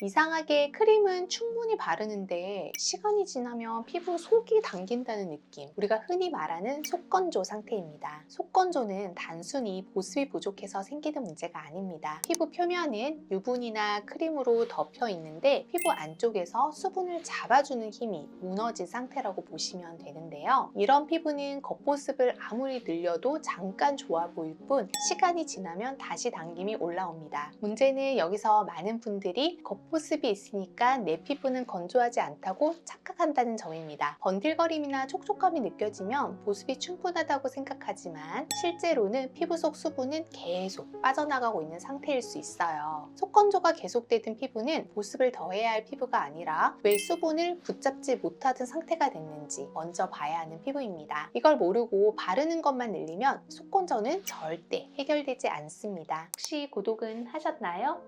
이상하게 크림은 충분히 바르는데 시간이 지나면 피부 속이 당긴다는 느낌, 우리가 흔히 말하는 속건조 상태입니다. 속건조는 단순히 보습이 부족해서 생기는 문제가 아닙니다. 피부 표면은 유분이나 크림으로 덮여 있는데 피부 안쪽에서 수분을 잡아주는 힘이 무너진 상태라고 보시면 되는데요. 이런 피부는 겉보습을 아무리 늘려도 잠깐 좋아 보일 뿐 시간이 지나면 다시 당김이 올라옵니다. 문제는 여기서 많은 분들이 겉보습이 있으니까 내 피부는 건조하지 않다고 착각한다는 점입니다. 번들거림이나 촉촉함이 느껴지면 보습이 충분하다고 생각하지만 실제로는 피부 속 수분은 계속 빠져나가고 있는 상태일 수 있어요. 속건조가 계속되는 피부는 보습을 더해야 할 피부가 아니라 왜 수분을 붙잡지 못하던 상태가 됐는지 먼저 봐야 하는 피부입니다. 이걸 모르고 바르는 것만 늘리면 속건조는 절대 해결되지 않습니다. 혹시 구독은 하셨나요?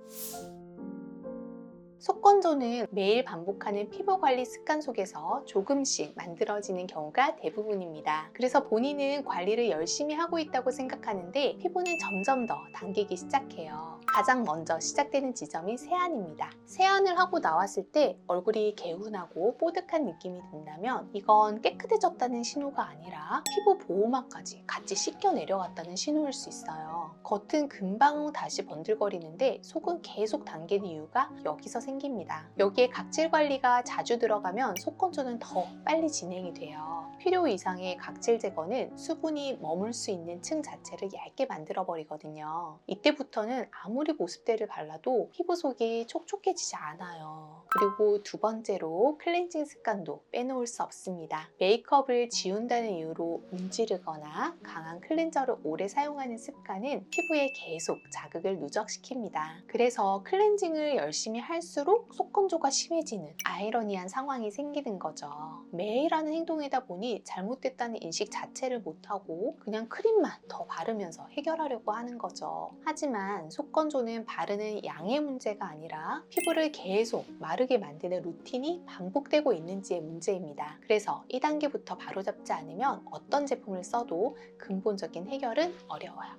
속건조는 매일 반복하는 피부 관리 습관 속에서 조금씩 만들어지는 경우가 대부분입니다. 그래서 본인은 관리를 열심히 하고 있다고 생각하는데 피부는 점점 더 당기기 시작해요. 가장 먼저 시작되는 지점이 세안입니다. 세안을 하고 나왔을 때 얼굴이 개운하고 뽀득한 느낌이 든다면 이건 깨끗해졌다는 신호가 아니라 피부 보호막까지 같이 씻겨 내려갔다는 신호일 수 있어요. 겉은 금방 다시 번들거리는데 속은 계속 당기는 이유가 여기서 생깁니다. 여기에 각질 관리가 자주 들어가면 속건조는 더 빨리 진행이 돼요. 필요 이상의 각질 제거는 수분이 머물 수 있는 층 자체를 얇게 만들어 버리거든요. 이때부터는 아무리 보습제를 발라도 피부 속이 촉촉해지지 않아요. 그리고 두 번째로 클렌징 습관도 빼놓을 수 없습니다. 메이크업을 지운다는 이유로 문지르거나 강한 클렌저를 오래 사용하는 습관은 피부에 계속 자극을 누적시킵니다. 그래서 클렌징을 열심히 할수록 속건조가 심해지는 아이러니한 상황이 생기는 거죠. 매일 하는 행동이다 보니 잘못됐다는 인식 자체를 못하고 그냥 크림만 더 바르면서 해결하려고 하는 거죠. 하지만 속건조는 바르는 양의 문제가 아니라 피부를 계속 마르게 만드는 루틴이 반복되고 있는지의 문제입니다. 그래서 1단계부터 바로잡지 않으면 어떤 제품을 써도 근본적인 해결은 어려워요.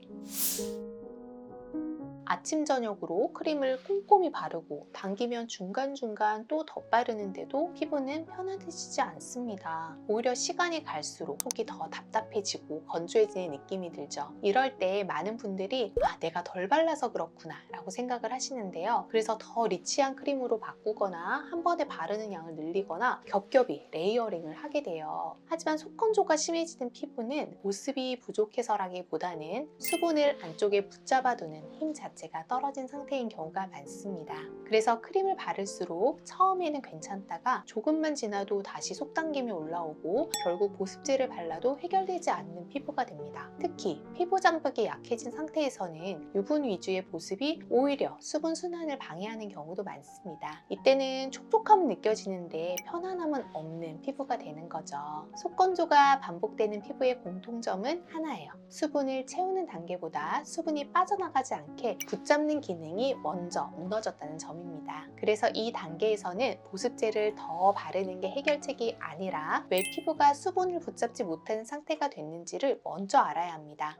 아침 저녁으로 크림을 꼼꼼히 바르고 당기면 중간중간 또 덧바르는데도 피부는 편안해지지 않습니다. 오히려 시간이 갈수록 속이 더 답답해지고 건조해지는 느낌이 들죠. 이럴 때 많은 분들이 내가 덜 발라서 그렇구나 라고 생각을 하시는데요. 그래서 더 리치한 크림으로 바꾸거나 한 번에 바르는 양을 늘리거나 겹겹이 레이어링을 하게 돼요. 하지만 속건조가 심해지는 피부는 보습이 부족해서라기보다는 수분을 안쪽에 붙잡아두는 힘 자체가 떨어진 상태인 경우가 많습니다. 그래서 크림을 바를수록 처음에는 괜찮다가 조금만 지나도 다시 속당김이 올라오고 결국 보습제를 발라도 해결되지 않는 피부가 됩니다. 특히 피부 장벽이 약해진 상태에서는 유분 위주의 보습이 오히려 수분 순환을 방해하는 경우도 많습니다. 이때는 촉촉함은 느껴지는데 편안함은 없는 피부가 되는 거죠. 속건조가 반복되는 피부의 공통점은 하나예요. 수분을 채우는 단계보다 수분이 빠져나가지 않게 붙잡는 기능이 먼저 무너졌다는 점입니다. 그래서 이 단계에서는 보습제를 더 바르는 게 해결책이 아니라 왜 피부가 수분을 붙잡지 못하는 상태가 됐는지를 먼저 알아야 합니다.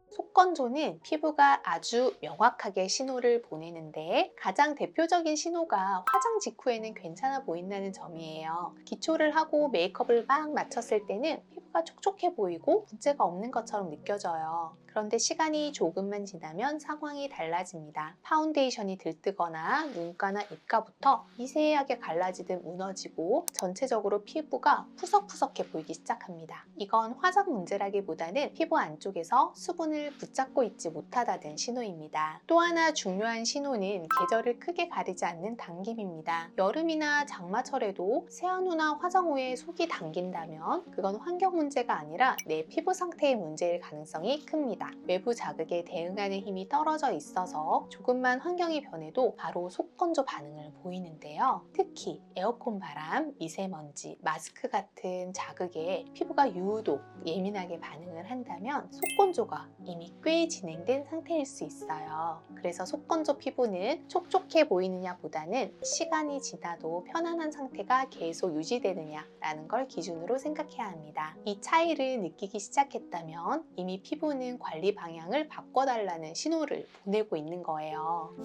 속건조는 피부가 아주 명확하게 신호를 보내는데 가장 대표적인 신호가 화장 직후에는 괜찮아 보인다는 점이에요. 기초를 하고 메이크업을 막 마쳤을 때는 피부가 촉촉해 보이고 문제가 없는 것처럼 느껴져요. 그런데 시간이 조금만 지나면 상황이 달라집니다. 파운데이션이 들뜨거나 눈가나 입가부터 미세하게 갈라지듯 무너지고 전체적으로 피부가 푸석푸석해 보이기 시작합니다. 이건 화장 문제라기보다는 피부 안쪽에서 수분을 붙잡고 있지 못하다는 신호입니다. 또 하나 중요한 신호는 계절을 크게 가리지 않는 당김입니다. 여름이나 장마철에도 세안 후나 화장 후에 속이 당긴다면 그건 환경 문제가 아니라 내 피부 상태의 문제일 가능성이 큽니다. 외부 자극에 대응하는 힘이 떨어져 있어서 조금만 환경이 변해도 바로 속건조 반응을 보이는데요. 특히 에어컨 바람, 미세먼지, 마스크 같은 자극에 피부가 유독 예민하게 반응을 한다면 속건조가 이미 꽤 진행된 상태일 수 있어요. 그래서 속건조 피부는 촉촉해 보이느냐 보다는 시간이 지나도 편안한 상태가 계속 유지되느냐라는 걸 기준으로 생각해야 합니다. 이 차이를 느끼기 시작했다면 이미 피부는 관리 방향을 바꿔달라는 신호를 보내고 있는 거예요.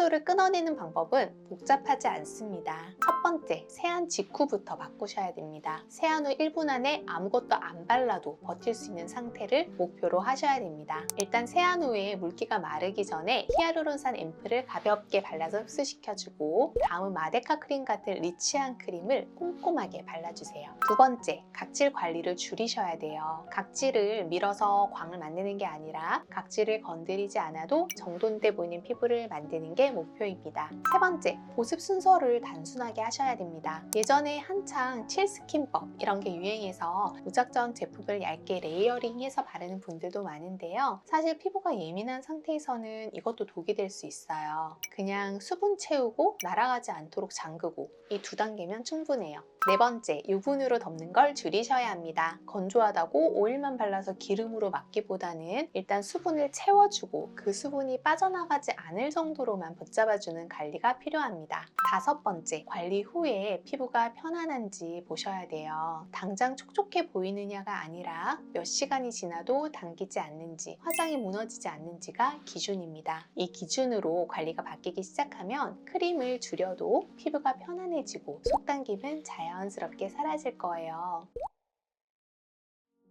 습관소를 끊어내는 방법은 복잡하지 않습니다. 첫 번째, 세안 직후부터 바꾸셔야 됩니다. 세안 후 1분 안에 아무것도 안 발라도 버틸 수 있는 상태를 목표로 하셔야 됩니다. 일단 세안 후에 물기가 마르기 전에 히알루론산 앰플을 가볍게 발라서 흡수시켜주고, 다음은 마데카 크림 같은 리치한 크림을 꼼꼼하게 발라주세요. 두 번째, 각질 관리를 줄이셔야 돼요. 각질을 밀어서 광을 만드는 게 아니라 각질을 건드리지 않아도 정돈돼 보이는 피부를 만드는 게 목표입니다. 세 번째, 보습 순서를 단순하게 하셔야 됩니다. 예전에 한창 칠스킨법 이런 게 유행해서 무작정 제품을 얇게 레이어링해서 바르는 분들도 많은데요. 사실 피부가 예민한 상태에서는 이것도 독이 될 수 있어요. 그냥 수분 채우고 날아가지 않도록 잠그고, 이 두 단계면 충분해요. 네 번째, 유분으로 덮는 걸 줄이셔야 합니다. 건조하다고 오일만 발라서 기름으로 막기보다는 일단 수분을 채워주고 그 수분이 빠져나가지 않을 정도로만 붙잡아주는 관리가 필요합니다. 다섯 번째, 관리 후에 피부가 편안한지 보셔야 돼요. 당장 촉촉해 보이느냐가 아니라 몇 시간이 지나도 당기지 않는지, 화장이 무너지지 않는지가 기준입니다. 이 기준으로 관리가 바뀌기 시작하면 크림을 줄여도 피부가 편안해지고 속당김은 자연스럽게 사라질 거예요.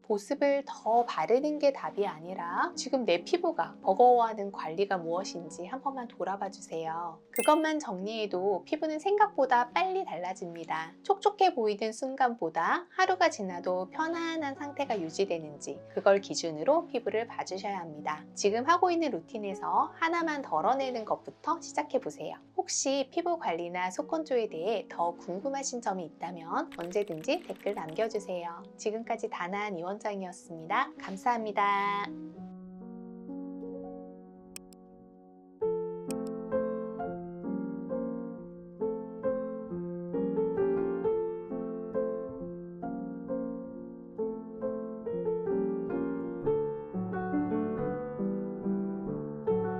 보습을 더 바르는 게 답이 아니라 지금 내 피부가 버거워하는 관리가 무엇인지 한 번만 돌아봐 주세요. 그것만 정리해도 피부는 생각보다 빨리 달라집니다. 촉촉해 보이는 순간보다 하루가 지나도 편안한 상태가 유지되는지, 그걸 기준으로 피부를 봐주셔야 합니다. 지금 하고 있는 루틴에서 하나만 덜어내는 것부터 시작해 보세요. 혹시 피부 관리나 속 건조에 대해 더 궁금하신 점이 있다면 언제든지 댓글 남겨주세요. 지금까지 다나한 이원장이었습니다. 감사합니다.